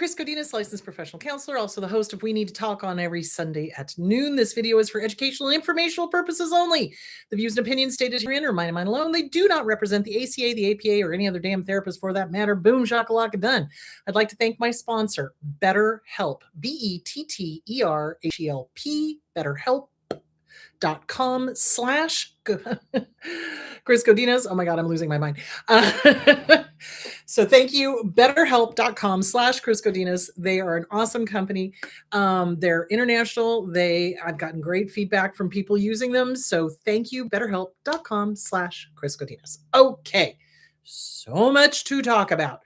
Chris Godinez, licensed professional counselor, also the host of We Need to Talk on every Sunday at noon. This video is for educational and informational purposes only. The views and opinions stated herein are mine and mine alone. They do not represent the ACA, the APA, or any other damn therapist for that matter. Boom, shakalaka, done. I'd like to thank my sponsor, BetterHelp, BetterHelp, BetterHelp.com/ Chris Godinez. Oh my God, I'm losing my mind. So thank you, betterhelp.com/ Chris Godinez. They are an awesome company. They're international. I've gotten great feedback from people using them. So thank you, betterhelp.com/ Chris Godinez. Okay, so much to talk about.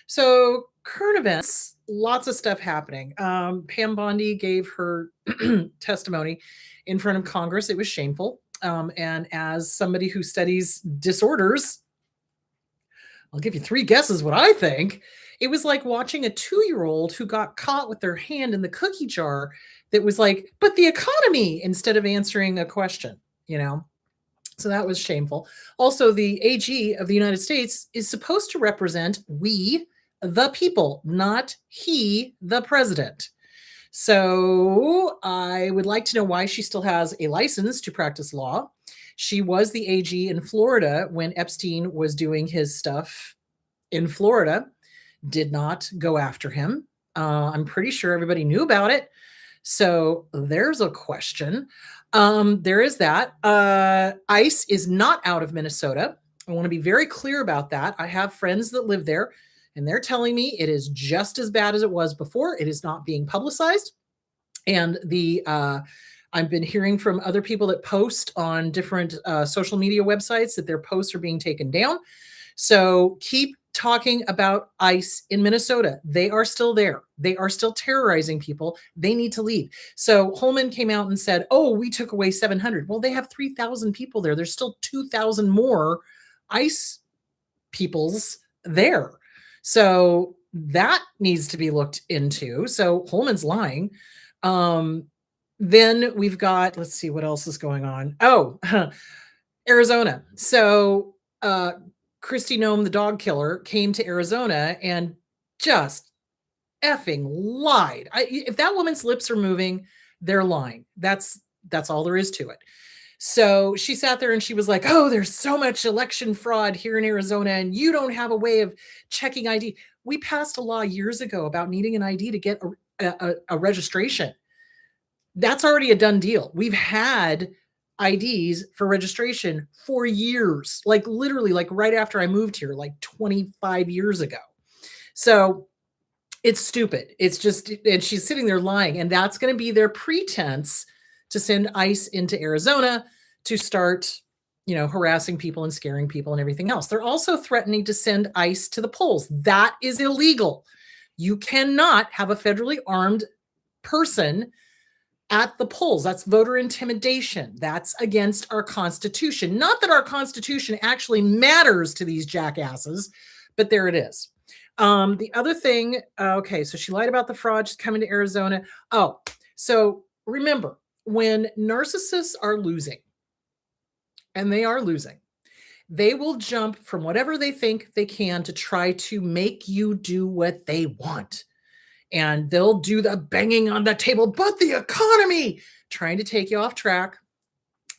So current events, lots of stuff happening. Pam Bondi gave her testimony in front of Congress. It was shameful. And as somebody who studies disorders, I'll give you 3 guesses what I think. It was like watching a 2-year-old who got caught with their hand in the cookie jar that was like, but the economy, instead of answering a question, So that was shameful. Also, the AG of the United States is supposed to represent we, the people, not he, the president. So I would like to know why she still has a license to practice law. She was the AG in Florida when Epstein was doing his stuff in Florida, did not go after him. I'm pretty sure everybody knew about it. So there's a question. There is that. ICE is not out of Minnesota. I want to be very clear about that. I have friends that live there, and they're telling me it is just as bad as it was before. It is not being publicized. And I've been hearing from other people that post on different social media websites that their posts are being taken down. So keep talking about ICE in Minnesota. They are still there. They are still terrorizing people. They need to leave. So Holman came out and said, oh, we took away 700. Well, they have 3,000 people there. There's still 2,000 more ICE peoples there. So that needs to be looked into. So Holman's lying. Then we've got, let's see what else is going on. Oh, Arizona. So Kristi Noem, the dog killer, came to Arizona and just effing lied. If that woman's lips are moving, they're lying. That's all there is to it. So she sat there and she was like, oh, there's so much election fraud here in Arizona and you don't have a way of checking ID. We passed a law years ago about needing an ID to get a registration. That's already a done deal. We've had IDs for registration for years, like literally like right after I moved here, like 25 years ago. So it's stupid. It's just, and she's sitting there lying, and that's going to be their pretense to send ICE into Arizona to start, harassing people and scaring people and everything else. They're also threatening to send ICE to the polls. That is illegal. You cannot have a federally armed person at the polls. That's voter intimidation. That's against our Constitution. Not that our Constitution actually matters to these jackasses, but there it is. The other thing, okay, so she lied about the fraud. She's coming to Arizona. Oh, so remember, when narcissists are losing, and they are losing, they will jump from whatever they think they can to try to make you do what they want. And they'll do the banging on the table, but the economy, trying to take you off track.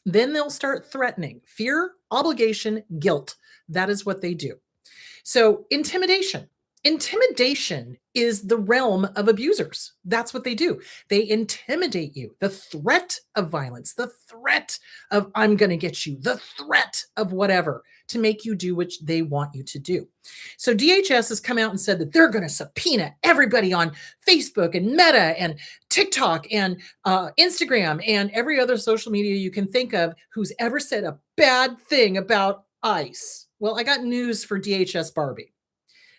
Then they'll start threatening. Fear, obligation, guilt. That is what they do. So intimidation. Intimidation is the realm of abusers. That's what they do. They intimidate you. The threat of violence, the threat of I'm going to get you, the threat of whatever to make you do what they want you to do. So DHS has come out and said that they're going to subpoena everybody on Facebook and Meta and TikTok and Instagram and every other social media you can think of who's ever said a bad thing about ICE. Well, I got news for DHS Barbie.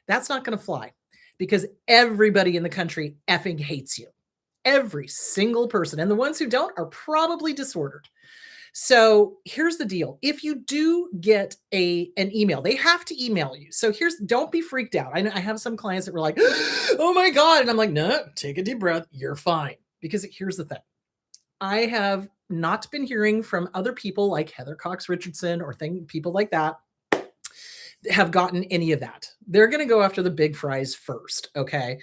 That's not going to fly because everybody in the country effing hates you. Every single person. And the ones who don't are probably disordered. So here's the deal. If you do get an email, they have to email you. So don't be freaked out. I have some clients that were like, oh my God. And I'm like, no, take a deep breath. You're fine. Because here's the thing. I have not been hearing from other people like Heather Cox Richardson or people like that have gotten any of that. They're going to go after the big fries first. Okay.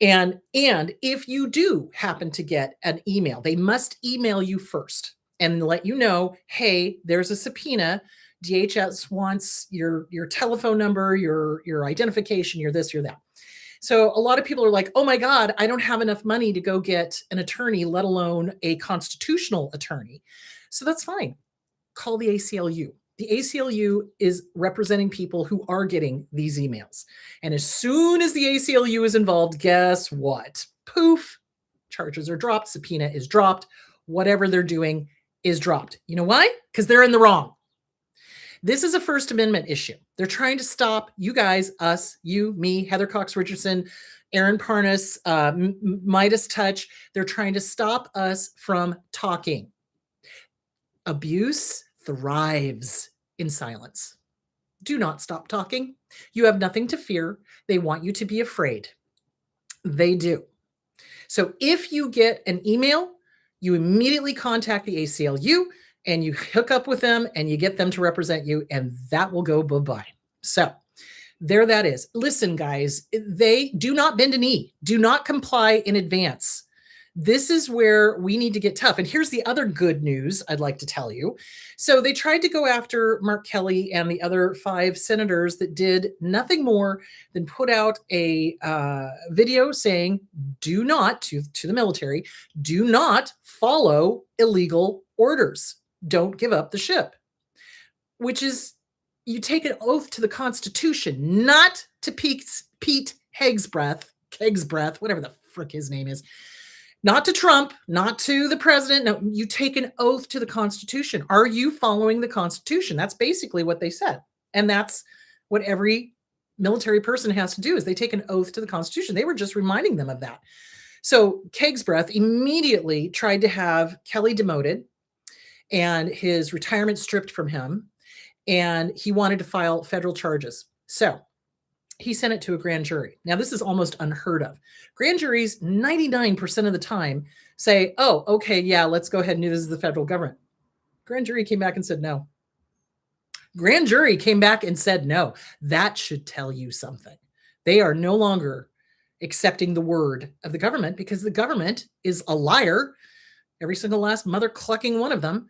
And if you do happen to get an email, they must email you first and let you know, hey, there's a subpoena. DHS wants your telephone number, your identification, your this, your that. So a lot of people are like, oh my God, I don't have enough money to go get an attorney, let alone a constitutional attorney. So that's fine. Call the ACLU. The ACLU is representing people who are getting these emails. And as soon as the ACLU is involved, guess what? Poof, charges are dropped, subpoena is dropped, whatever they're doing is dropped. You know why? Because they're in the wrong. This is a First Amendment issue. They're trying to stop you guys, us, you, me, Heather Cox Richardson, Aaron Parnas, Midas Touch. They're trying to stop us from talking. Abuse thrives in silence. Do not stop talking. You have nothing to fear. They want you to be afraid. They do. So if you get an email, you immediately contact the ACLU and you hook up with them and you get them to represent you, and that will go bye-bye. So there that is. Listen, guys, they do not bend a knee. Do not comply in advance. This is where we need to get tough. And here's the other good news I'd like to tell you. So they tried to go after Mark Kelly and the other 5 senators that did nothing more than put out a video saying, do not, to the military, do not follow illegal orders. Don't give up the ship, which is, you take an oath to the Constitution, not to Pete Kegsbreath, whatever the frick his name is, not to Trump, not to the president. No, you take an oath to the Constitution. Are you following the Constitution? That's basically what they said. And that's what every military person has to do, is they take an oath to the Constitution. They were just reminding them of that. So Kegsbreath immediately tried to have Kelly demoted and his retirement stripped from him. And he wanted to file federal charges. So he sent it to a grand jury. Now, this is almost unheard of. Grand juries, 99% of the time, say, oh, okay, yeah, let's go ahead and do this as the federal government. Grand jury came back and said no. Grand jury came back and said no. That should tell you something. They are no longer accepting the word of the government, because the government is a liar. Every single last mother clucking one of them,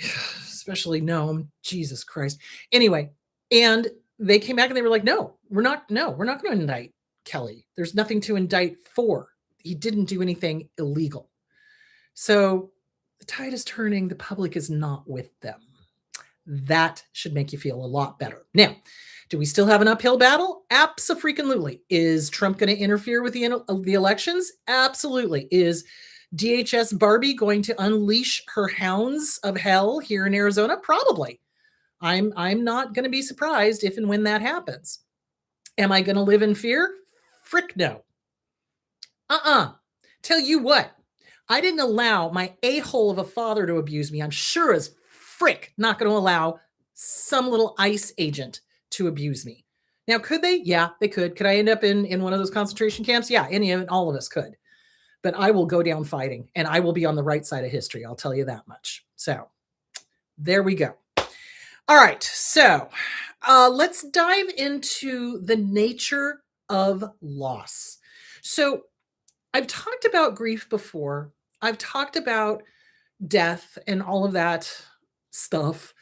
especially Noam, Jesus Christ. Anyway, and they came back and they were like, no, we're not going to indict Kelly. There's nothing to indict for. He didn't do anything illegal. So the tide is turning. The public is not with them. That should make you feel a lot better. Now, do we still have an uphill battle? Abso-freaking-lutely. Is Trump going to interfere with the elections? Absolutely. Is DHS Barbie going to unleash her hounds of hell here in Arizona? Probably. I'm not going to be surprised if and when that happens. Am I going to live in fear? Frick no. Tell you what, I didn't allow my a-hole of a father to abuse me. I'm sure as frick not going to allow some little ICE agent to abuse me. Now, could they? Yeah, they could. Could I end up in one of those concentration camps? Yeah, all of us could. But I will go down fighting, and I will be on the right side of history. I'll tell you that much. So there we go. All right. So let's dive into the nature of loss. So I've talked about grief before. I've talked about death and all of that stuff.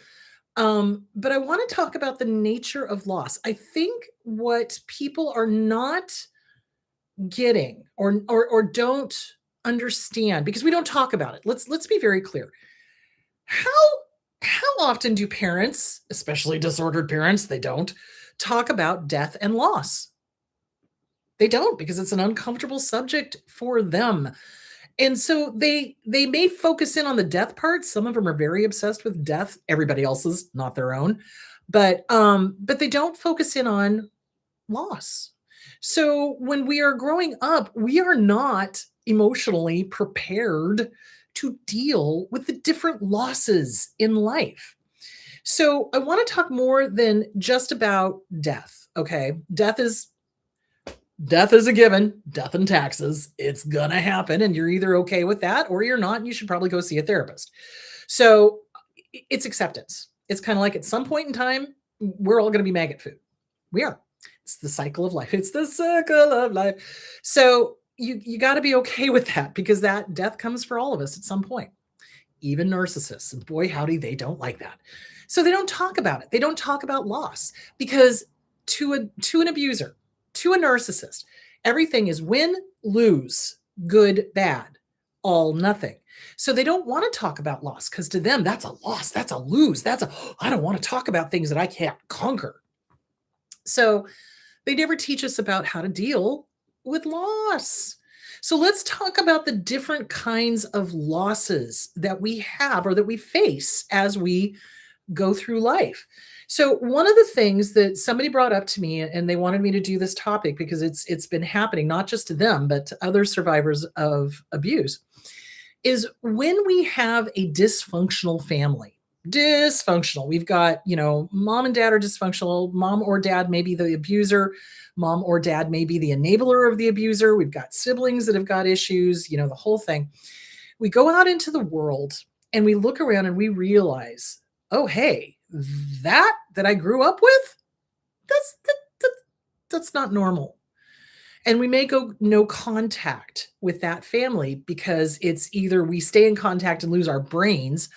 But I want to talk about the nature of loss. I think what people are not getting or don't understand, because we don't talk about it. Let's be very clear. How often do parents, especially disordered parents, they don't talk about death and loss? They don't, because it's an uncomfortable subject for them. And so they may focus in on the death part. Some of them are very obsessed with death, everybody else's, not their own. But they don't focus in on loss. So when we are growing up, we are not emotionally prepared to deal with the different losses in life. So I want to talk more than just about death. Okay. Death is a given. Death and taxes. It's going to happen. And you're either okay with that or you're not. And you should probably go see a therapist. So it's acceptance. It's kind of like at some point in time, we're all going to be maggot food. We are. It's the cycle of life. It's the circle of life. So you got to be okay with that because that death comes for all of us at some point, even narcissists. And boy, howdy, they don't like that. So they don't talk about it. They don't talk about loss because to an abuser, to a narcissist, everything is win, lose, good, bad, all, nothing. So they don't want to talk about loss because to them, that's a loss, that's a lose, I don't want to talk about things that I can't conquer. So they never teach us about how to deal with loss. So let's talk about the different kinds of losses that we have or that we face as we go through life. So one of the things that somebody brought up to me and they wanted me to do this topic because it's been happening not just to them but to other survivors of abuse is when we have a dysfunctional family. Dysfunctional. We've got, mom and dad are dysfunctional. Mom or dad may be the abuser. Mom or dad may be the enabler of the abuser. We've got siblings that have got issues, the whole thing. We go out into the world and we look around and we realize, oh, hey, that I grew up with, that's not normal. And we may go no contact with that family because it's either we stay in contact and lose our brains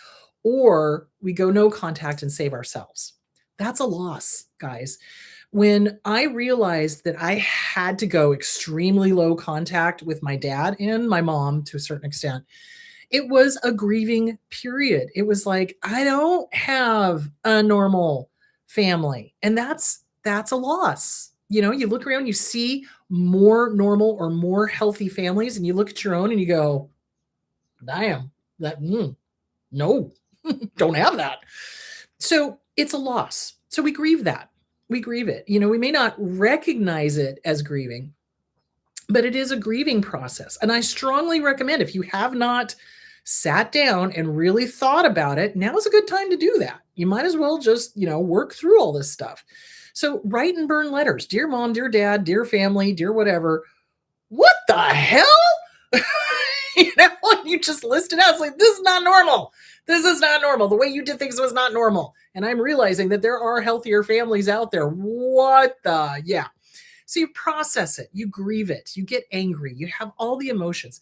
or we go no contact and save ourselves. That's a loss, guys. When I realized that I had to go extremely low contact with my dad and my mom to a certain extent, it was a grieving period. It was like, I don't have a normal family. And that's a loss. You look around, you see more normal or more healthy families, and you look at your own and you go, damn, no, don't have that. So it's a loss. So we grieve that. We grieve it. We may not recognize it as grieving, but it is a grieving process. And I strongly recommend if you have not sat down and really thought about it, now is a good time to do that. You might as well just, work through all this stuff. So write and burn letters. Dear mom, dear dad, dear family, dear whatever. What the hell? You just listed out. It's like, this is not normal. This is not normal. The way you did things was not normal. And I'm realizing that there are healthier families out there. What the? Yeah. So you process it. You grieve it. You get angry. You have all the emotions.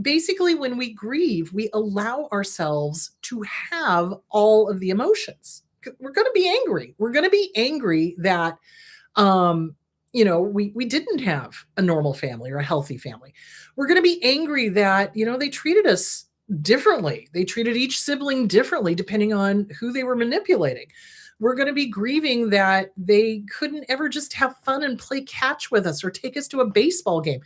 Basically, when we grieve, we allow ourselves to have all of the emotions. We're going to be angry. We're going to be angry that, we didn't have a normal family or a healthy family. We're going to be angry that, they treated us differently. They treated each sibling differently depending on who they were manipulating. We're going to be grieving that they couldn't ever just have fun and play catch with us or take us to a baseball game.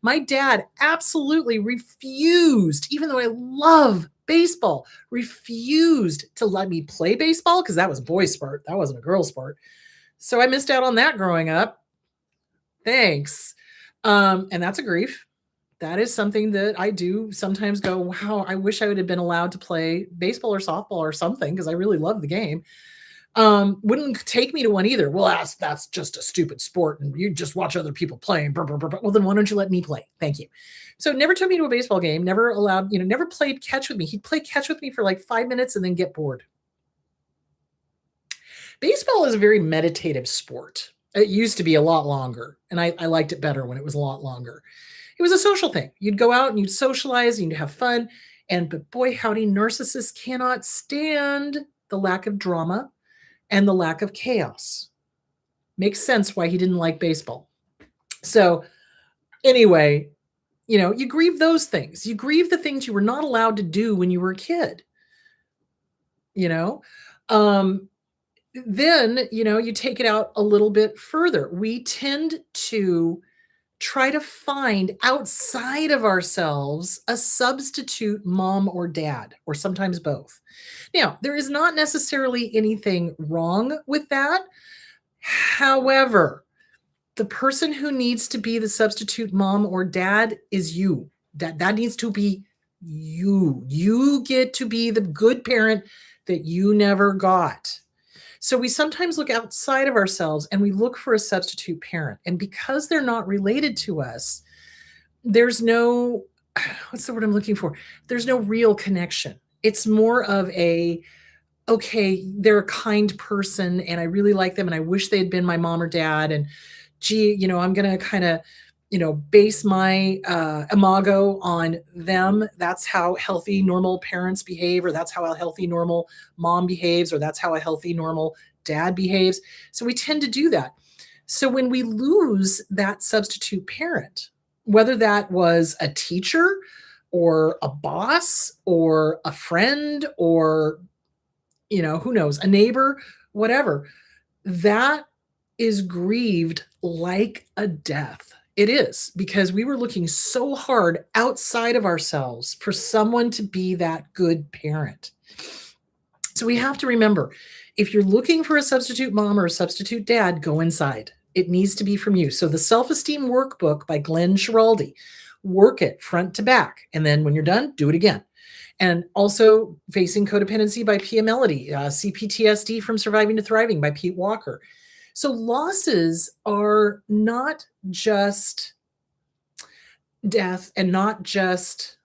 My dad absolutely refused, even though I love baseball, refused to let me play baseball because that was a boy sport. That wasn't a girl sport. So I missed out on that growing up. Thanks. And that's a grief. That is something that I do sometimes go, wow, I wish I would have been allowed to play baseball or softball or something because I really love the game. Wouldn't take me to one either. Well, that's just a stupid sport and you just watch other people playing. Well, then why don't you let me play? Thank you. So never took me to a baseball game, never allowed, never played catch with me. He'd play catch with me for like 5 minutes and then get bored. Baseball is a very meditative sport. It used to be a lot longer, and I liked it better when it was a lot longer. It was a social thing. You'd go out and you'd socialize and you'd have fun. But boy, howdy, narcissists cannot stand the lack of drama and the lack of chaos. Makes sense why he didn't like baseball. So anyway, you grieve those things. You grieve the things you were not allowed to do when you were a kid. Then, you take it out a little bit further. We tend to try to find outside of ourselves a substitute mom or dad, or sometimes both. Now, there is not necessarily anything wrong with that. However, the person who needs to be the substitute mom or dad is you. That needs to be you. You get to be the good parent that you never got. So we sometimes look outside of ourselves and we look for a substitute parent. And because they're not related to us, there's no, what's the word I'm looking for? There's no real connection. It's more of okay, they're a kind person and I really like them and I wish they had been my mom or dad. And gee, I'm going to kind of base my imago on them. That's how healthy, normal parents behave, or that's how a healthy, normal mom behaves, or that's how a healthy, normal dad behaves. So we tend to do that. So when we lose that substitute parent, whether that was a teacher or a boss or a friend or, who knows, a neighbor, whatever, that is grieved like a death. It is, because we were looking so hard outside of ourselves for someone to be that good parent. So we have to remember, if you're looking for a substitute mom or a substitute dad, go inside. It needs to be from you. So the Self-Esteem Workbook by Glenn Schiraldi, work it front to back. And then when you're done, do it again. And also Facing Codependency by Pia Melody, CPTSD from Surviving to Thriving by Pete Walker. So losses are not just death and not just,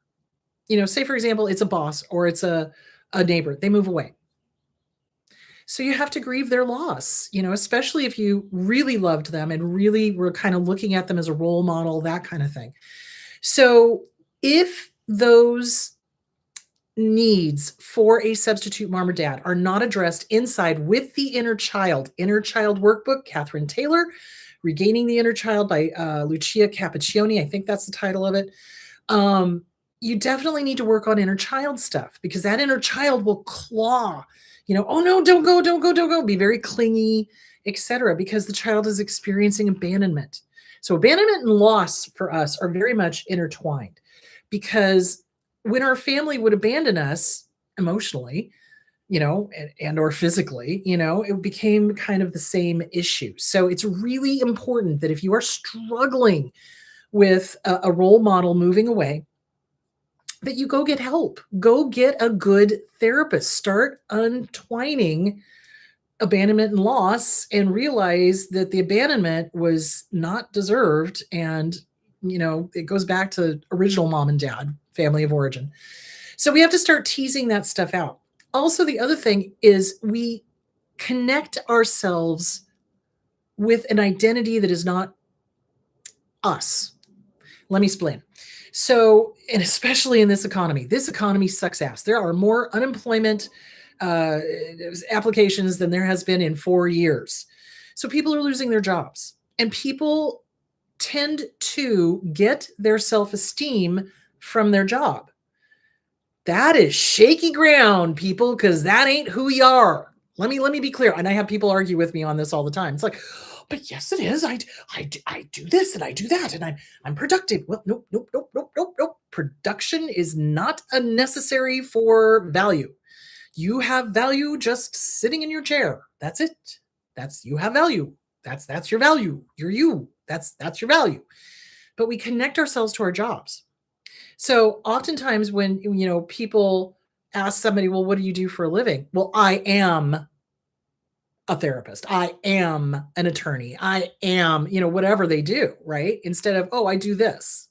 say, for example, it's a boss or it's a neighbor. They move away. So you have to grieve their loss, especially if you really loved them and really were kind of looking at them as a role model, that kind of thing. So if those needs for a substitute mom or dad are not addressed inside with the Inner Child Workbook, Catherine Taylor, Regaining the Inner Child by Lucia Cappuccioni, I think that's the title of it. You definitely need to work on inner child stuff, because that inner child will claw, oh no, don't go, be very clingy, etc., because the child is experiencing abandonment. So abandonment and loss for us are very much intertwined, because when our family would abandon us emotionally, and or physically, it became kind of the same issue. So it's really important that if you are struggling with a role model moving away, that you go get help. Go get a good therapist. Start untwining abandonment and loss, and realize that the abandonment was not deserved. And, it goes back to original mom and dad, family of origin. So we have to start teasing that stuff out. Also, the other thing is we connect ourselves with an identity that is not us. Let me explain. So, and especially in this economy sucks ass. There are more unemployment applications than there has been in 4 years. So people are losing their jobs, and people tend to get their self-esteem from their job. That is shaky ground, people, because that ain't who you are. Let me be clear. And I have people argue with me on this all the time. It's like, but yes, it is. I do this and I do that, and I'm productive. Well, nope. Production is not a necessary for value. You have value just sitting in your chair. That's it. You have value. That's your value. You're you. That's your value. But we connect ourselves to our jobs. So oftentimes when, people ask somebody, well, what do you do for a living? Well, I am a therapist. I am an attorney. I am, whatever they do, right? Instead of, oh, I do this.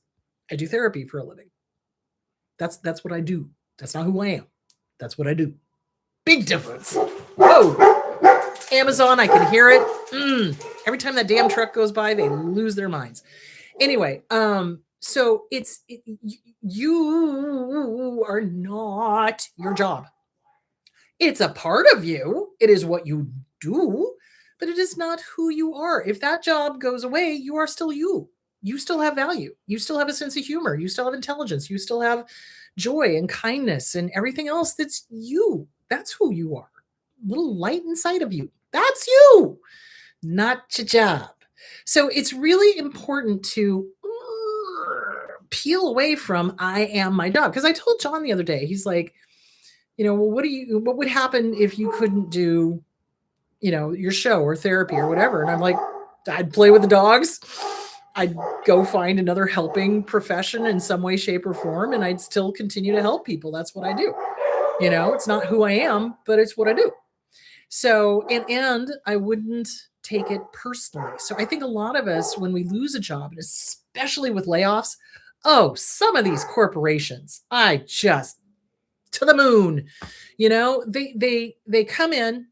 I do therapy for a living. That's what I do. That's not who I am. That's what I do. Big difference. Whoa. Amazon, I can hear it. Every time that damn truck goes by, they lose their minds. Anyway, so you are not your job. It's a part of you. It is what you do, but it is not who you are. If that job goes away, you are still you. You still have value. You still have a sense of humor. You still have intelligence. You still have joy and kindness and everything else that's you. That's who you are. Little light inside of you. That's you, not your job. So it's really important to peel away from I am my job. Because I told John the other day, he's like, well, what would happen if you couldn't do, your show or therapy or whatever? And I'm like, I'd play with the dogs. I'd go find another helping profession in some way, shape, or form, and I'd still continue to help people. That's what I do. It's not who I am, but it's what I do. So, and I wouldn't take it personally. So I think a lot of us, when we lose a job, and especially with layoffs, some of these corporations, to the moon, they come in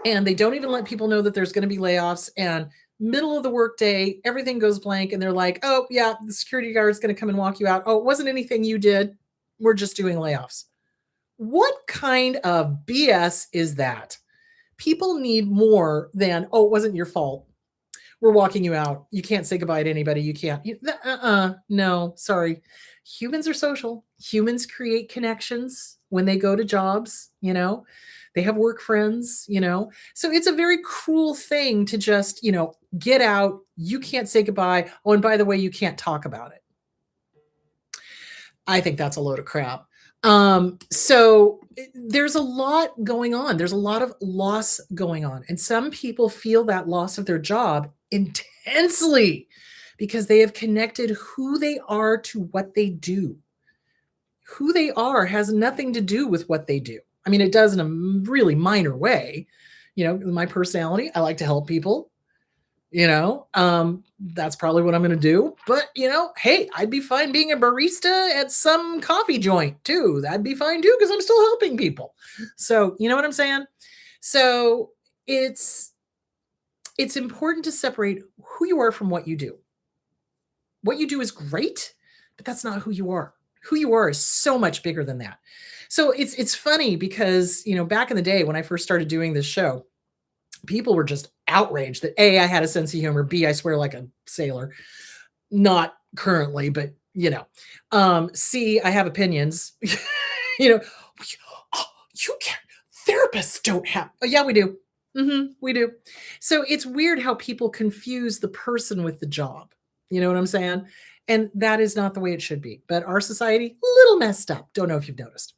and they don't even let people know that there's going to be layoffs. And middle of the workday, everything goes blank, and they're like, "Oh yeah, the security guard is going to come and walk you out. Oh, it wasn't anything you did. We're just doing layoffs." What kind of BS is that? People need more than, "Oh, it wasn't your fault. We're walking you out. You can't say goodbye to anybody. You can't." No, sorry. Humans are social. Humans create connections when they go to jobs. They have work friends. So it's a very cruel thing to just get out. You can't say goodbye. Oh, and by the way, you can't talk about it. I think that's a load of crap. So there's a lot going on. There's a lot of loss going on. And some people feel that loss of their job intensely because they have connected who they are to what they do. Who they are has nothing to do with what they do. I mean, it does in a really minor way. My personality, I like to help people. That's probably what I'm going to do. But, hey, I'd be fine being a barista at some coffee joint too. That'd be fine too, because I'm still helping people. So, you know what I'm saying? So it's important to separate who you are from what you do. What you do is great, but that's not who you are. Who you are is so much bigger than that. So it's funny because, back in the day when I first started doing this show, people were just outraged that A, I had a sense of humor, B, I swear like a sailor. Not currently, but C, I have opinions. you know, oh, you can't. Therapists don't have. Oh, yeah, we do. We do. So it's weird how people confuse the person with the job. You know what I'm saying? And that is not the way it should be. But our society, a little messed up. Don't know if you've noticed.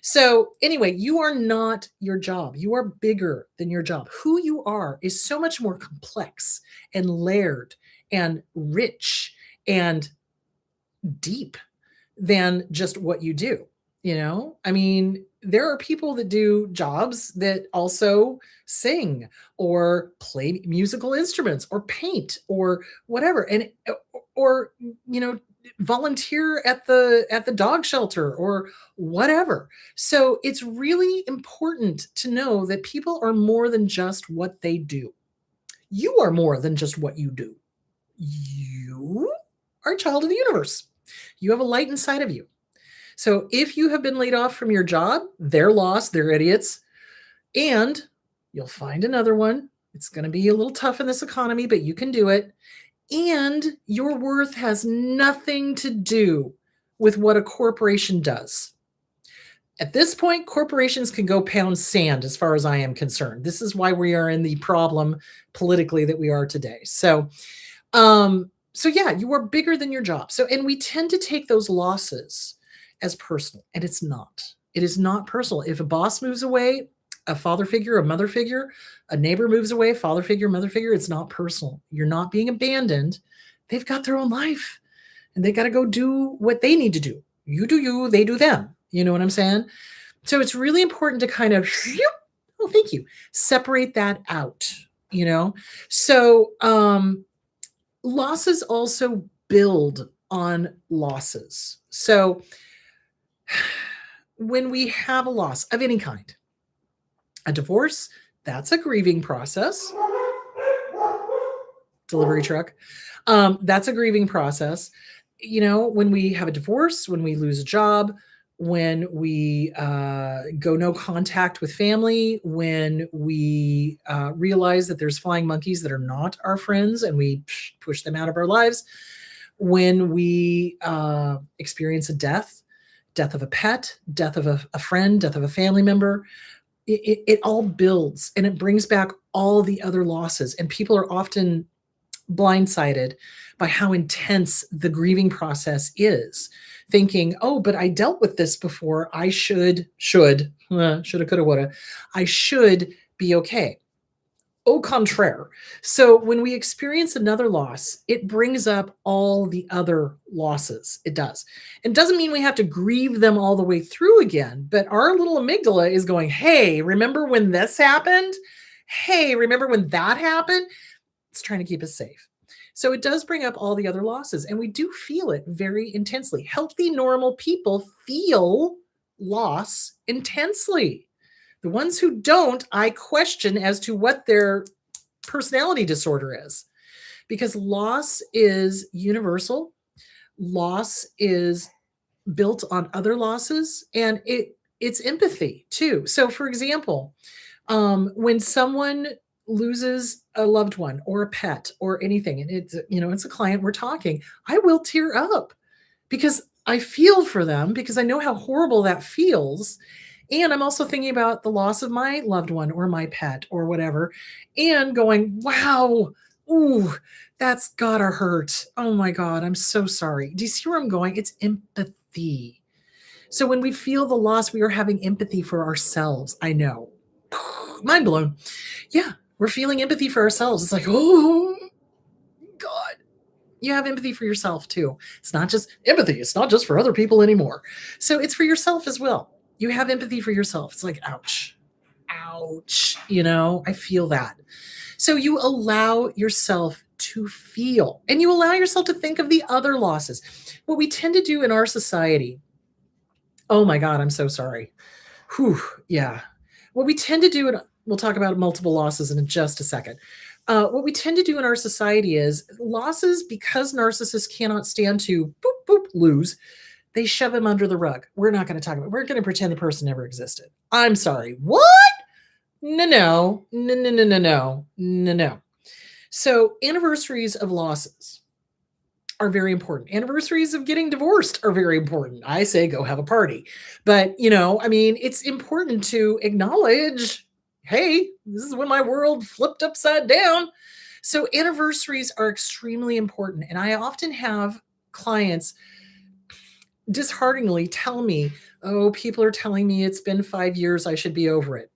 So anyway, you are not your job. You are bigger than your job. Who you are is so much more complex and layered and rich and deep than just what you do. I mean, there are people that do jobs that also sing or play musical instruments or paint or whatever, and or volunteer at the dog shelter or whatever. So it's really important to know that people are more than just what they do. You are more than just what you do. You are a child of the universe. You have a light inside of you. So if you have been laid off from your job, they're lost, they're idiots, and you'll find another one. It's going to be a little tough in this economy, but you can do it. And your worth has nothing to do with what a corporation does. At this point, corporations can go pound sand as far as I am concerned. This is why we are in the problem politically that we are today. So yeah, you are bigger than your job. And we tend to take those losses as personal, and it's not. It is not personal. If a boss moves away, a father figure, a mother figure, a neighbor moves away, father figure, mother figure, it's not personal. You're not being abandoned. They've got their own life, and they got to go do what they need to do. You do you, they do them. You know what I'm saying? So it's really important to kind of, oh, thank you, separate that out, So losses also build on losses. So when we have a loss of any kind, a divorce, that's a grieving process. Delivery truck. That's a grieving process. When we have a divorce, when we lose a job, when we go no contact with family, when we realize that there's flying monkeys that are not our friends and we push them out of our lives, when we experience a death of a pet, death of a friend, death of a family member, it all builds and it brings back all the other losses. And people are often blindsided by how intense the grieving process is, thinking, oh, but I dealt with this before. I shoulda, coulda, woulda. I should be okay. Au contraire. So when we experience another loss, it brings up all the other losses. It does. It doesn't mean we have to grieve them all the way through again, but our little amygdala is going, hey, remember when this happened? Hey, remember when that happened? It's trying to keep us safe. So it does bring up all the other losses, and we do feel it very intensely. Healthy, normal people feel loss intensely. The ones who don't, I question as to what their personality disorder is. because loss is universal. Loss is built on other losses, and it's empathy too. So for example, when someone loses a loved one or a pet or anything, and it's a client, we're talking, I will tear up because I feel for them, because I know how horrible that feels. And I'm also thinking about the loss of my loved one or my pet or whatever, and going, wow, ooh, that's gotta hurt. Oh my God, I'm so sorry. Do you see where I'm going? It's empathy. So when we feel the loss, we are having empathy for ourselves. I know. Mind blown. Yeah, we're feeling empathy for ourselves. It's like, oh God, you have empathy for yourself too. It's not just empathy, it's not just for other people anymore. So it's for yourself as well. You have empathy for yourself. It's like, ouch, ouch. I feel that. So you allow yourself to feel, and you allow yourself to think of the other losses. What we tend to do in our society, oh my God, I'm so sorry. Whew, yeah. What we tend to do, and we'll talk about multiple losses in just a second. What we tend to do in our society is losses, because narcissists cannot stand to boop, boop, lose, they shove them under the rug. We're not going to talk about it. We're going to pretend the person never existed. I'm sorry. What? No, no, no, no, no, no, no, no, no. So anniversaries of losses are very important. Anniversaries of getting divorced are very important. I say go have a party. But, it's important to acknowledge, hey, this is when my world flipped upside down. So anniversaries are extremely important. And I often have clients dishearteningly tell me, oh, people are telling me it's been 5 years, I should be over it.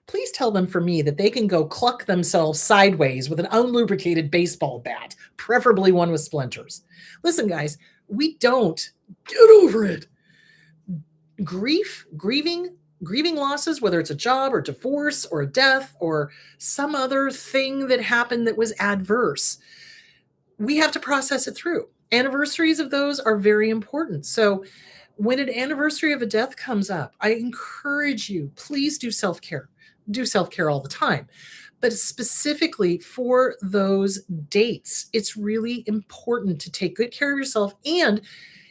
Please tell them for me that they can go cluck themselves sideways with an unlubricated baseball bat, preferably one with splinters. Listen, guys, we don't get over it. Grieving losses, whether it's a job or divorce or a death or some other thing that happened that was adverse, we have to process it through. Anniversaries of those are very important. So when an anniversary of a death comes up, I encourage you, please do self-care. Do self-care all the time. But specifically for those dates, it's really important to take good care of yourself. And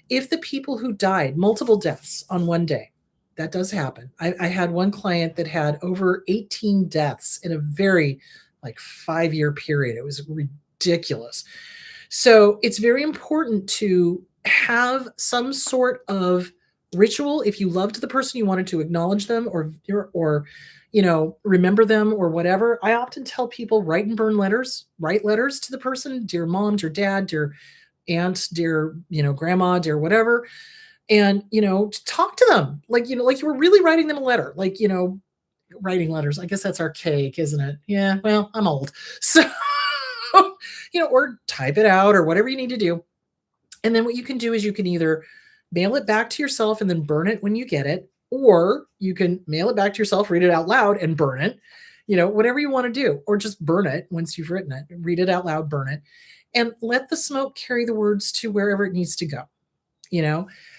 if the people who died, multiple deaths on one day, that does happen. I had one client that had over 18 deaths in a very 5-year period. It was ridiculous. So it's very important to have some sort of ritual. If you loved the person, you wanted to acknowledge them or remember them or whatever. I often tell people, write and burn letters. Write letters to the person, dear mom, dear dad, dear aunt, dear grandma, dear whatever, and talk to them like you were really writing them a letter. Writing letters, I guess that's archaic, isn't it? Yeah, well, I'm old. So or type it out or whatever you need to do. And then what you can do is you can either mail it back to yourself and then burn it when you get it, or you can mail it back to yourself, read it out loud and burn it, whatever you want to do, or just burn it once you've written it, read it out loud, burn it, and let the smoke carry the words to wherever it needs to go,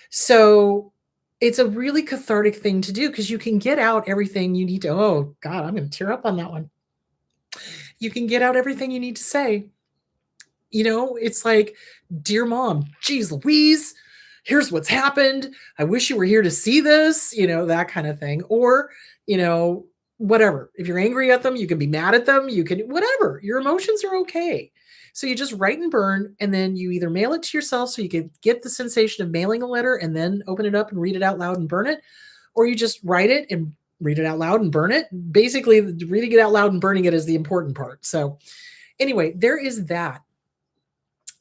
So it's a really cathartic thing to do because you can get out everything you need to. Oh God, I'm going to tear up on that one. You can get out everything you need to say. It's like, dear mom, geez Louise, here's what's happened. I wish you were here to see this, that kind of thing. Or, whatever. If you're angry at them, you can be mad at them. You can, whatever. Your emotions are okay. So you just write and burn, and then you either mail it to yourself so you can get the sensation of mailing a letter and then open it up and read it out loud and burn it, or you just write it and read it out loud and burn it. Basically, reading it out loud and burning it is the important part. So anyway, there is that.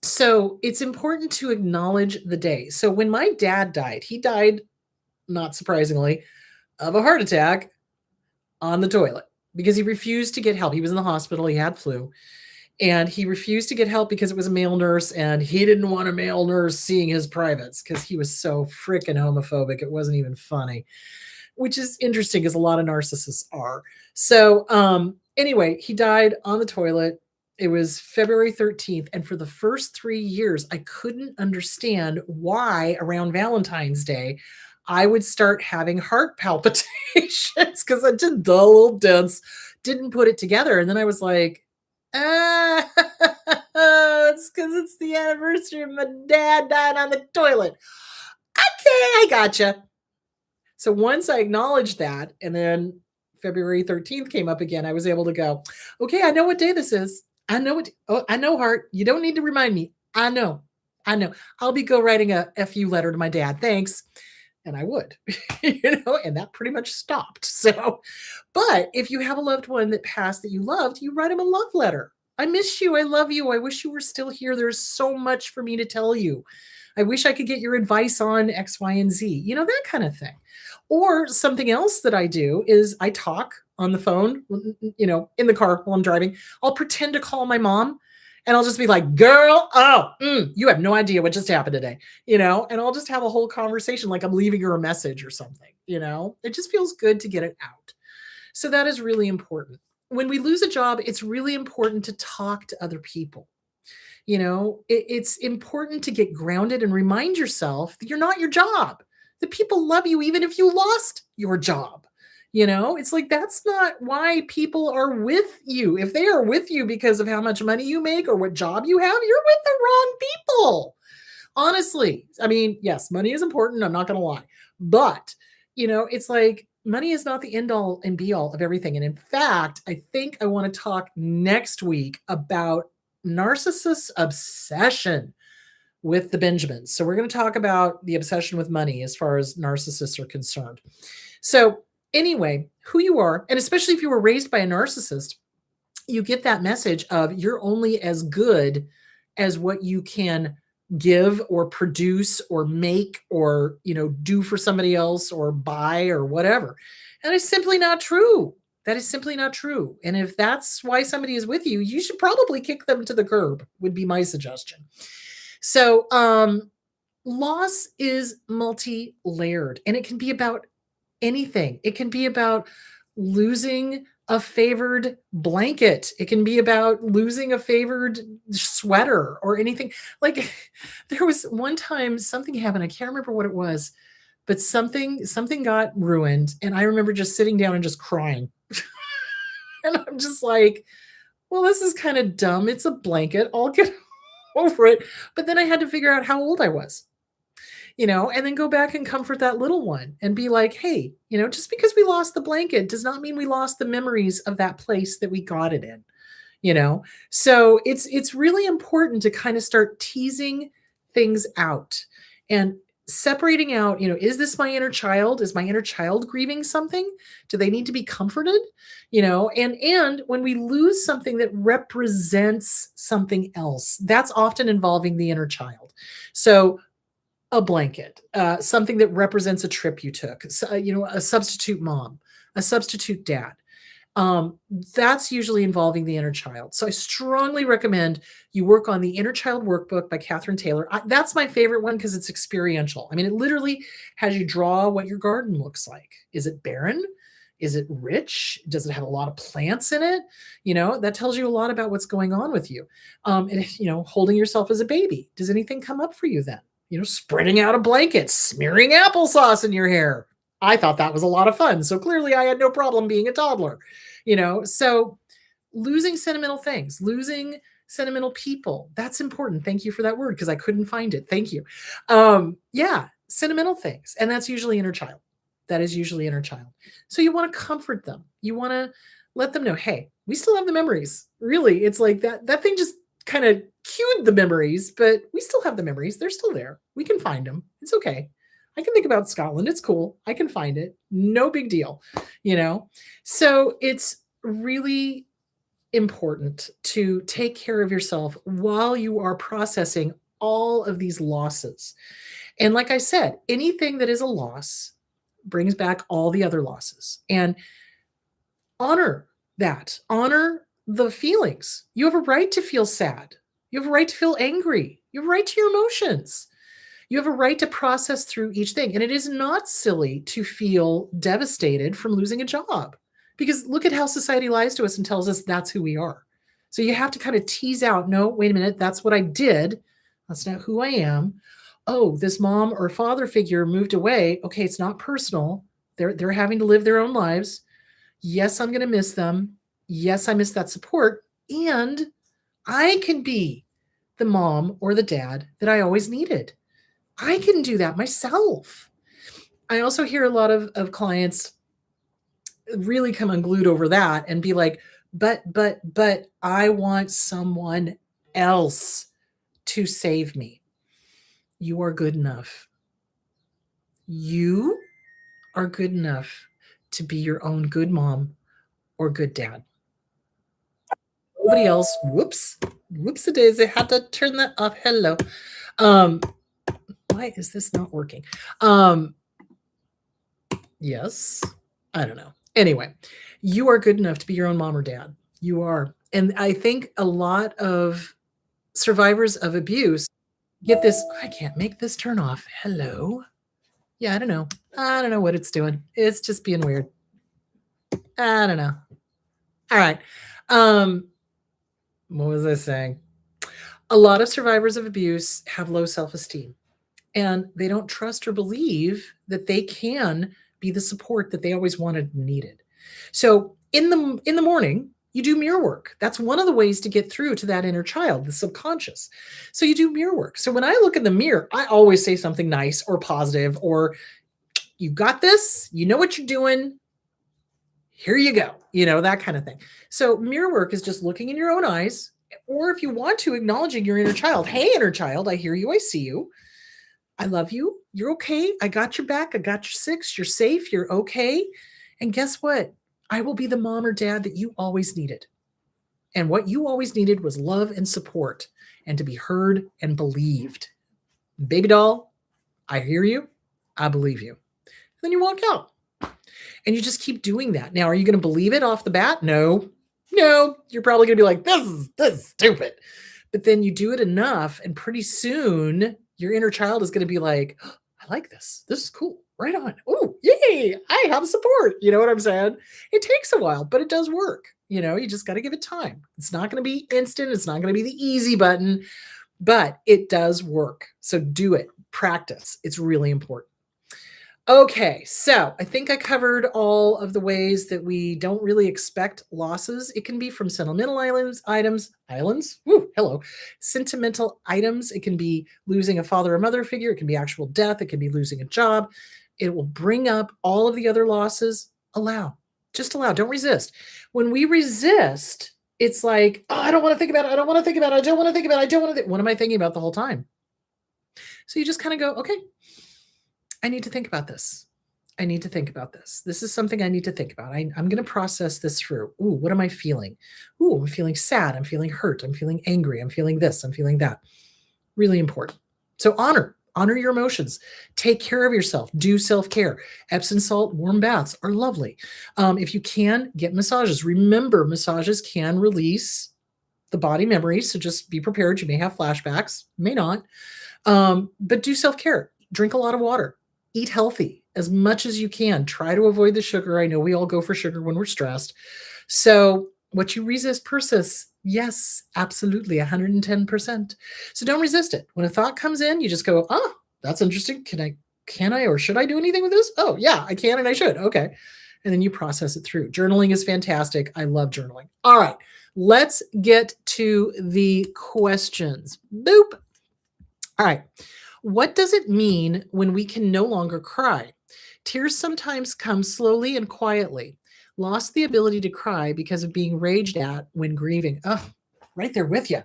So it's important to acknowledge the day. So when my dad died, he died, not surprisingly, of a heart attack on the toilet because he refused to get help. He was in the hospital. He had flu. And he refused to get help because it was a male nurse, and he didn't want a male nurse seeing his privates because he was so freaking homophobic. It wasn't even funny, which is interesting because a lot of narcissists are. So anyway, he died on the toilet. It was February 13th. And for the first 3 years, I couldn't understand why around Valentine's Day, I would start having heart palpitations because I did the little dents, didn't put it together. And then I was like, It's because it's the anniversary of my dad dying on the toilet. Okay, I gotcha. So once I acknowledged that, and then February 13th came up again, I was able to go, okay, I know what day this is. I know what, oh, I know, Heart. You don't need to remind me. I know. I know. I'll be go writing a FU letter to my dad. Thanks. And I would, and that pretty much stopped. So, but if you have a loved one that passed that you loved, you write them a love letter. I miss you. I love you. I wish you were still here. There's so much for me to tell you. I wish I could get your advice on X, Y, and Z, that kind of thing. Or something else that I do is I talk on the phone, in the car while I'm driving. I'll pretend to call my mom and I'll just be like, girl, you have no idea what just happened today, and I'll just have a whole conversation like I'm leaving her a message or something, it just feels good to get it out. So that is really important. When we lose a job, it's really important to talk to other people. It's important to get grounded and remind yourself that you're not your job. The people love you even if you lost your job. It's like that's not why people are with you. If they are with you because of how much money you make or what job you have, you're with the wrong people. Honestly, I mean, yes, money is important. I'm not going to lie. But, it's like money is not the end all and be all of everything. And in fact, I think I want to talk next week about narcissist obsession with the Benjamins. So we're going to talk about the obsession with money as far as narcissists are concerned. So anyway, who you are, and especially if you were raised by a narcissist, you get that message of you're only as good as what you can give or produce or make or, do for somebody else or buy or whatever. And it's simply not true. That is simply not true. And if that's why somebody is with you, you should probably kick them to the curb, would be my suggestion. So, loss is multi-layered and it can be about anything. It can be about losing a favored blanket. It can be about losing a favored sweater or anything. Like there was one time something happened. I can't remember what it was, but something got ruined. And I remember just sitting down and just crying. And I'm just like, well, this is kind of dumb. It's a blanket. I'll get over it. But then I had to figure out how old I was, and then go back and comfort that little one and be like, hey, just because we lost the blanket does not mean we lost the memories of that place that we got it in, So it's really important to kind of start teasing things out and separating out, is this my inner child? Is my inner child grieving something? Do they need to be comforted? And when we lose something that represents something else, that's often involving the inner child. So a blanket, something that represents a trip you took, a substitute mom, a substitute dad. That's usually involving the inner child. So I strongly recommend you work on the Inner Child Workbook by Catherine Taylor. That's my favorite one because it's experiential. I mean, it literally has you draw what your garden looks like. Is it barren? Is it rich? Does it have a lot of plants in it? That tells you a lot about what's going on with you. And holding yourself as a baby. Does anything come up for you then? Spreading out a blanket, smearing applesauce in your hair. I thought that was a lot of fun. So clearly I had no problem being a toddler, so losing sentimental things, losing sentimental people. That's important. Thank you for that word because I couldn't find it. Thank you. Yeah, sentimental things. And that's usually inner child. That is usually inner child. So you want to comfort them. You want to let them know, hey, we still have the memories. Really, it's like that thing just kind of cued the memories, but we still have the memories. They're still there. We can find them. It's okay. I can think about Scotland. It's cool. I can find it. No big deal, So it's really important to take care of yourself while you are processing all of these losses. And like I said, anything that is a loss brings back all the other losses. And honor that. Honor the feelings. You have a right to feel sad. You have a right to feel angry. You have a right to your emotions. You have a right to process through each thing. And it is not silly to feel devastated from losing a job because look at how society lies to us and tells us that's who we are. So you have to kind of tease out, no, wait a minute, that's what I did. That's not who I am. Oh, this mom or father figure moved away. Okay, it's not personal. They're having to live their own lives. Yes, I'm going to miss them. Yes, I miss that support. And I can be the mom or the dad that I always needed. I can do that myself. I also hear a lot of clients really come unglued over that and be like, but I want someone else to save me. You are good enough. You are good enough to be your own good mom or good dad. Nobody else. Whoops a daisy. Had to turn that off. Hello. Um, why is this not working? Yes. I don't know. Anyway, you are good enough to be your own mom or dad. You are. And I think a lot of survivors of abuse get this. I can't make this turn off. Hello. Yeah, I don't know. I don't know what it's doing. It's just being weird. I don't know. All right. Um, what was I saying? A lot of survivors of abuse have low self esteem and they don't trust or believe that they can be the support that they always wanted and needed. So in the morning, you do mirror work. That's one of the ways to get through to that inner child, the subconscious. So you do mirror work. So when I look in the mirror, I always say something nice or positive or you got this, you know what you're doing. Here you go, that kind of thing. So mirror work is just looking in your own eyes, or if you want to, acknowledging your inner child. Hey, inner child, I hear you, I see you. I love you. You're okay. I got your back. I got your six. You're safe. You're okay. And guess what? I will be the mom or dad that you always needed. And what you always needed was love and support and to be heard and believed. Baby doll, I hear you. I believe you. And then you walk out. And you just keep doing that. Now, are you going to believe it off the bat? No. No. You're probably going to be like, this is stupid. But then you do it enough, and pretty soon your inner child is going to be like, oh, I like this. This is cool. Right on. Oh, yay. I have support. You know what I'm saying? It takes a while, but it does work. You just got to give it time. It's not going to be instant. It's not going to be the easy button, but it does work. So do it. Practice. It's really important. Okay, so I think I covered all of the ways that we don't really expect losses. It can be from sentimental sentimental items. It can be losing a father or mother figure. It can be actual death. It can be losing a job. It will bring up all of the other losses. Just allow, don't resist. When we resist, it's like, oh, I don't want to think about it. I don't want to think about it. I don't want to think about it. I don't want to what am I thinking about the whole time? So you just kind of go, okay, I need to think about this. I need to think about this. This is something I need to think about. I'm going to process this through. Ooh, what am I feeling? Ooh, I'm feeling sad. I'm feeling hurt. I'm feeling angry. I'm feeling this. I'm feeling that. Really important. So honor your emotions. Take care of yourself. Do self-care. Epsom salt, warm baths are lovely. If you can, get massages. Remember, massages can release the body memories. So just be prepared. You may have flashbacks, may not. But do self-care. Drink a lot of water. Eat healthy as much as you can. Try to avoid the sugar. I know we all go for sugar when we're stressed. So what you resist persists. Yes, absolutely, 110%. So don't resist it. When a thought comes in, you just go, oh, that's interesting. Can I, or should I do anything with this? Oh, yeah, I can and I should. Okay. And then you process it through. Journaling is fantastic. I love journaling. All right, let's get to the questions. Boop. All right. What does it mean when we can no longer cry? Tears sometimes come slowly and quietly. Lost the ability to cry because of being raged at when grieving. Oh, right there with you.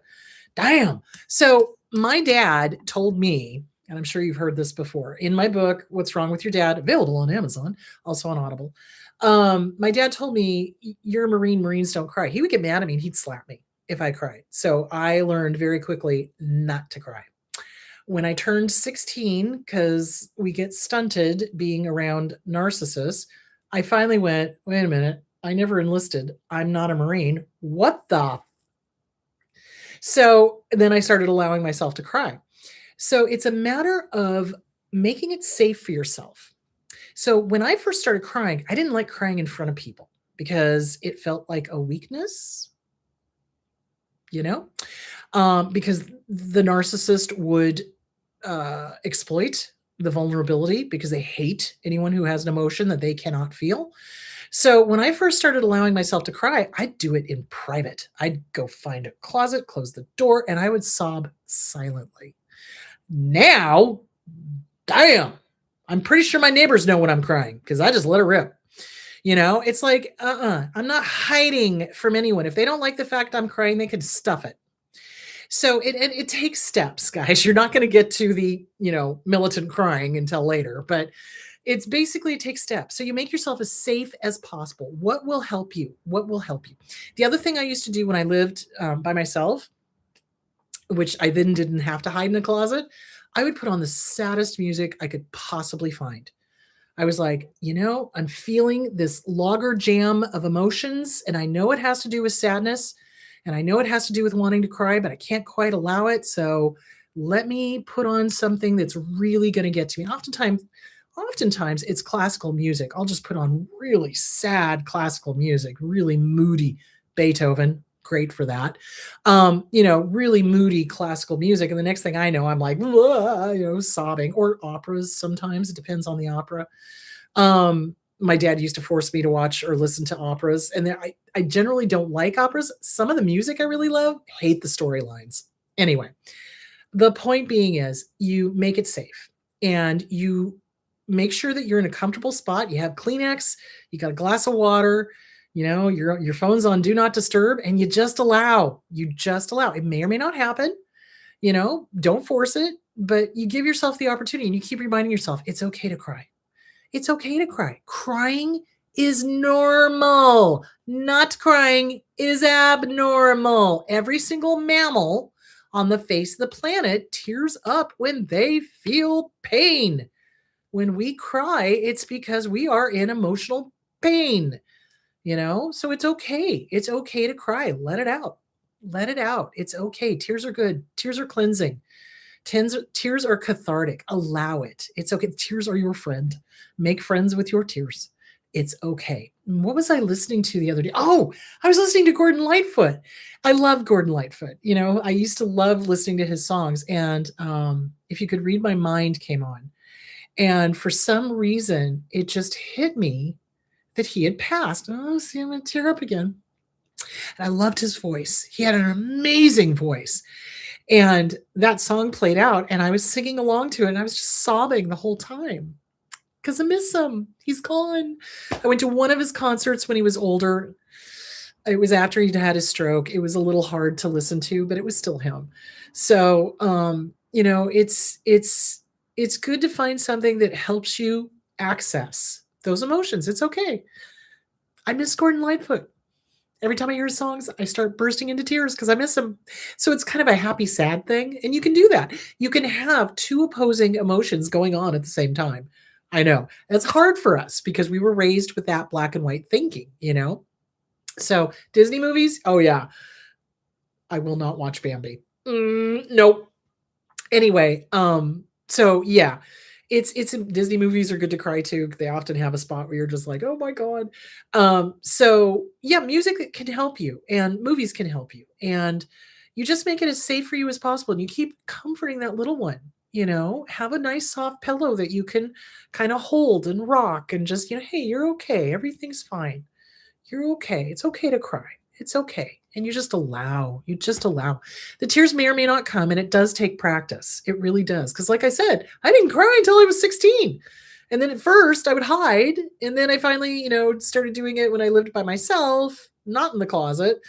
Damn. So my dad told me, and I'm sure you've heard this before, in my book, What's Wrong with Your Dad, available on Amazon, also on Audible. My dad told me, you're a Marine, Marines don't cry. He would get mad at me and he'd slap me if I cried. So I learned very quickly not to cry. When I turned 16, because we get stunted being around narcissists, I finally went, wait a minute, I never enlisted. I'm not a Marine. What the? So then I started allowing myself to cry. So it's a matter of making it safe for yourself. So when I first started crying, I didn't like crying in front of people because it felt like a weakness, because the narcissist would exploit the vulnerability because they hate anyone who has an emotion that they cannot feel. So when I first started allowing myself to cry, I'd do it in private. I'd go find a closet, close the door, and I would sob silently. Now, damn, I'm pretty sure my neighbors know when I'm crying because I just let it rip. It's like, I'm not hiding from anyone. If they don't like the fact I'm crying, they can stuff it. So it takes steps, guys. You're not going to get to the, militant crying until later, but it's basically it takes steps. So you make yourself as safe as possible. What will help you? What will help you? The other thing I used to do when I lived by myself, which I then didn't have to hide in a closet, I would put on the saddest music I could possibly find. I was like, I'm feeling this logger jam of emotions, and I know it has to do with sadness, and I know it has to do with wanting to cry, but I can't quite allow it. So let me put on something that's really going to get to me. Oftentimes it's classical music. I'll just put on really sad classical music, really moody Beethoven. Great for that. Really moody classical music. And the next thing I know, I'm like, sobbing, or operas. Sometimes it depends on the opera. My dad used to force me to watch or listen to operas. And I generally don't like operas. Some of the music I really love, hate the storylines. Anyway, the point being is you make it safe and you make sure that you're in a comfortable spot. You have Kleenex, you got a glass of water, your phone's on do not disturb, and you just allow. It may or may not happen. Don't force it, but you give yourself the opportunity and you keep reminding yourself it's okay to cry. It's okay to cry. Crying is normal. Not crying is abnormal. Every single mammal on the face of the planet tears up when they feel pain. When we cry, it's because we are in emotional pain, So it's okay. It's okay to cry. Let it out. Let it out. It's okay. Tears are good. Tears are cleansing. Tears are cathartic. Allow it. It's okay. Tears are your friend. Make friends with your tears. It's okay. What was I listening to the other day? Oh, I was listening to Gordon Lightfoot. I love Gordon Lightfoot. I used to love listening to his songs. And If You Could Read My Mind came on. And for some reason, it just hit me that he had passed. Oh, see, I'm going to tear up again. And I loved his voice. He had an amazing voice. And that song played out, and I was singing along to it, and I was just sobbing the whole time because I miss him. He's gone. I went to one of his concerts when he was older. It was after he'd had his stroke. It was a little hard to listen to, but it was still him. So, it's good to find something that helps you access those emotions. It's okay. I miss Gordon Lightfoot. Every time I hear his songs, I start bursting into tears because I miss him. So it's kind of a happy, sad thing. And you can do that. You can have two opposing emotions going on at the same time. I know. That's hard for us because we were raised with that black and white thinking, So Disney movies, oh yeah. I will not watch Bambi. Nope. Anyway, so yeah. It's Disney movies are good to cry to. They often have a spot where you're just like, oh my God. So yeah, music can help you and movies can help you. And you just make it as safe for you as possible. And you keep comforting that little one, have a nice soft pillow that you can kind of hold and rock and just, hey, you're okay. Everything's fine. You're okay. It's okay to cry. It's okay. And you just allow. The tears may or may not come, and it does take practice. It really does. Because like I said, I didn't cry until I was 16. And then at first I would hide. And then I finally, started doing it when I lived by myself, not in the closet.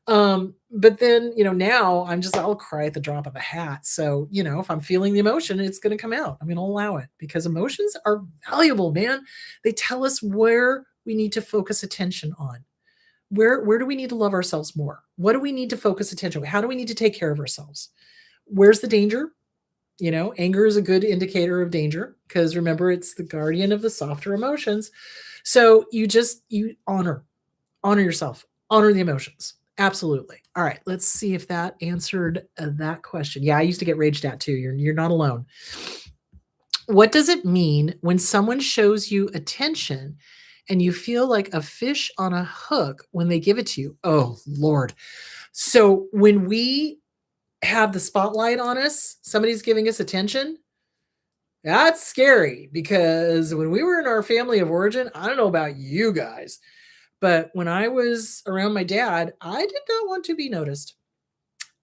But then, now I'm just, I'll cry at the drop of a hat. So, if I'm feeling the emotion, it's going to come out. I'm going to allow it because emotions are valuable, man. They tell us where we need to focus attention on. Where do we need to love ourselves more? What do we need to focus attention on? How do we need to take care of ourselves? Where's the danger? Anger is a good indicator of danger because remember, it's the guardian of the softer emotions. So you honor yourself, honor the emotions. Absolutely. All right. Let's see if that answered that question. Yeah, I used to get raged at too. You're not alone. What does it mean when someone shows you attention and you feel like a fish on a hook when they give it to you? Oh, Lord. So when we have the spotlight on us, somebody's giving us attention, That's scary because when we were in our family of origin, I don't know about you guys, but when I was around my dad, I did not want to be noticed.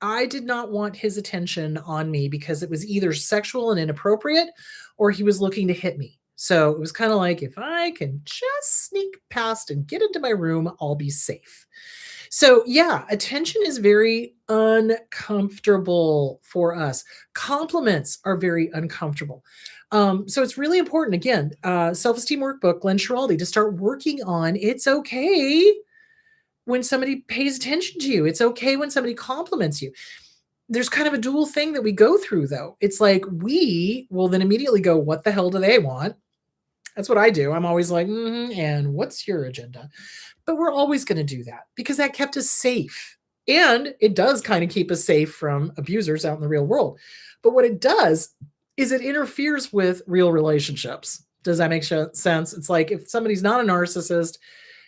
I did not want his attention on me because it was either sexual and inappropriate or he was looking to hit me. So it was kind of like, if I can just sneak past and get into my room, I'll be safe. So, yeah, attention is very uncomfortable for us. Compliments are very uncomfortable. So it's really important, again, self-esteem workbook, Glenn Schiraldi, to start working on. It's okay when somebody pays attention to you. It's okay when somebody compliments you. There's kind of a dual thing that we go through, though. It's like we will then immediately go, what the hell do they want? That's what I do. I'm always like, and what's your agenda? But we're always going to do that because that kept us safe. And it does kind of keep us safe from abusers out in the real world. But what it does is it interferes with real relationships. Does that make sense? It's like if somebody's not a narcissist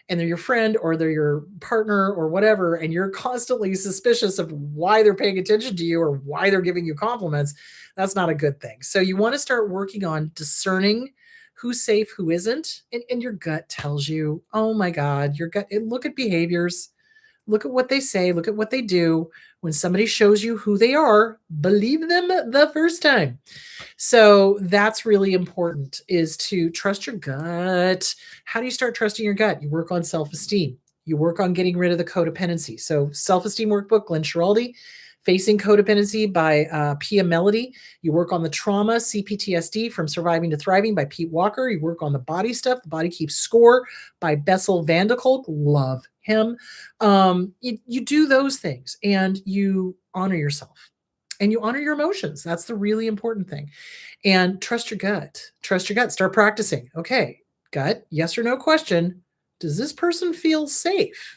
and they're your friend or they're your partner or whatever, and you're constantly suspicious of why they're paying attention to you or why they're giving you compliments, that's not a good thing. So you want to start working on discerning who's safe, who isn't. And your gut tells you, oh my God, your gut, look at behaviors, look at what they say, look at what they do. When somebody shows you who they are, believe them the first time. So that's really important, is to trust your gut. How do you start trusting your gut? You work on self-esteem. You work on getting rid of the codependency. So self-esteem workbook, Glenn Schiraldi, Facing Codependency by Pia Melody. You work on the trauma, CPTSD, From Surviving to Thriving by Pete Walker. You work on the body stuff, The Body Keeps Score by Bessel van der Kolk. Love him. You do those things and you honor yourself and you honor your emotions. That's the really important thing. And trust your gut. Trust your gut. Start practicing. Okay, gut, yes or no question. Does this person feel safe?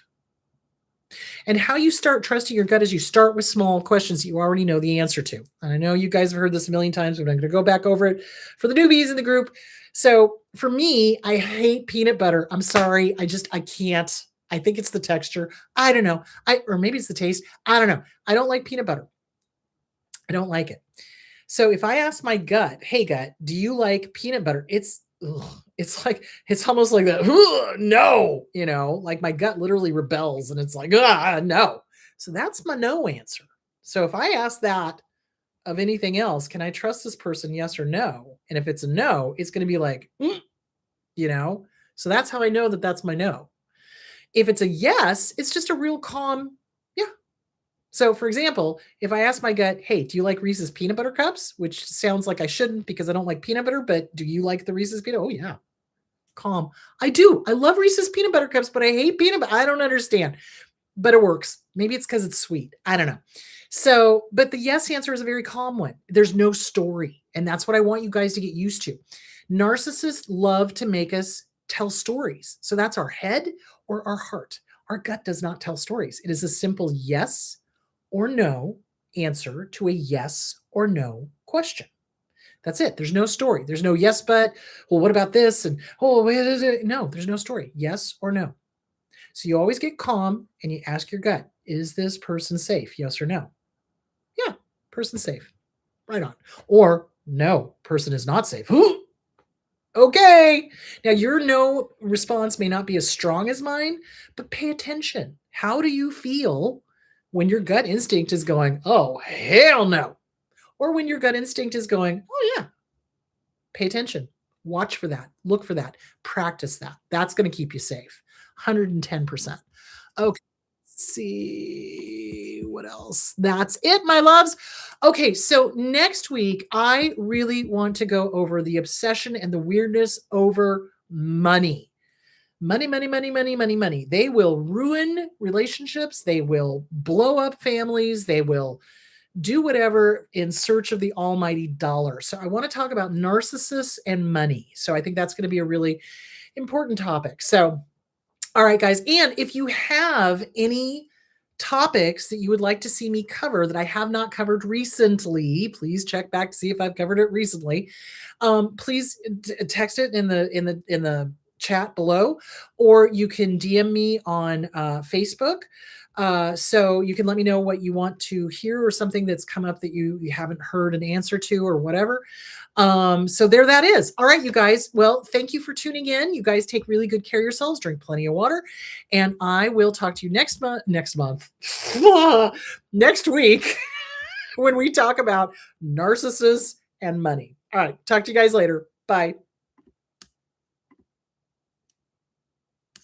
And how you start trusting your gut is you start with small questions that you already know the answer to. And I know you guys have heard this a million times, but I'm going to go back over it for the newbies in the group. So for me, I hate peanut butter. I'm sorry. I can't. I think it's the texture. I don't know. Or maybe it's the taste. I don't know. I don't like peanut butter. I don't like it. So if I ask my gut, hey gut, do you like peanut butter? It's like, it's almost like that. No, like my gut literally rebels and it's like, no. So that's my no answer. So if I ask that of anything else, can I trust this person? Yes or no? And if it's a no, it's going to be like, you know, so that's how I know that that's my no. If it's a yes, it's just a real calm, yeah. So, for example, if I ask my gut, hey, do you like Reese's peanut butter cups? Which sounds like I shouldn't because I don't like peanut butter, but do you like the Reese's peanut? Oh, yeah. Calm. I do. I love Reese's peanut butter cups, but I hate peanut butter. I don't understand, but it works. Maybe it's because it's sweet. I don't know. So, but the yes answer is a very calm one. There's no story. And that's what I want you guys to get used to. Narcissists love to make us tell stories. So that's our head or our heart. Our gut does not tell stories. It is a simple yes or no answer to a yes or no question. That's it. There's no story. There's no yes, but, well, what about this? And, oh, no, there's no story. Yes or no. So you always get calm and you ask your gut, is this person safe? Yes or no? Yeah, person safe. Right on. Or no, person is not safe. Okay. Now your no response may not be as strong as mine, but pay attention. How do you feel when your gut instinct is going, oh, hell no? Or when your gut instinct is going, oh, yeah, pay attention. Watch for that. Look for that. Practice that. That's going to keep you safe. 110%. Okay. Let's see what else. That's it, my loves. Okay, so next week, I really want to go over the obsession and the weirdness over money. Money, money, money, money, money, money. They will ruin relationships. They will blow up families. They will do whatever in search of the almighty dollar. So I want to talk about narcissists and money. So I think that's going to be a really important topic. So, all right, guys. And if you have any topics that you would like to see me cover that I have not covered recently, please check back to see if I've covered it recently. Please text it in the chat below, or you can DM me on Facebook. So you can let me know what you want to hear or something that's come up that you haven't heard an answer to or whatever. So there that is. All right, you guys. Well, thank you for tuning in. You guys take really good care of yourselves, drink plenty of water, and I will talk to you next month, next week when we talk about narcissists and money. All right, talk to you guys later. Bye.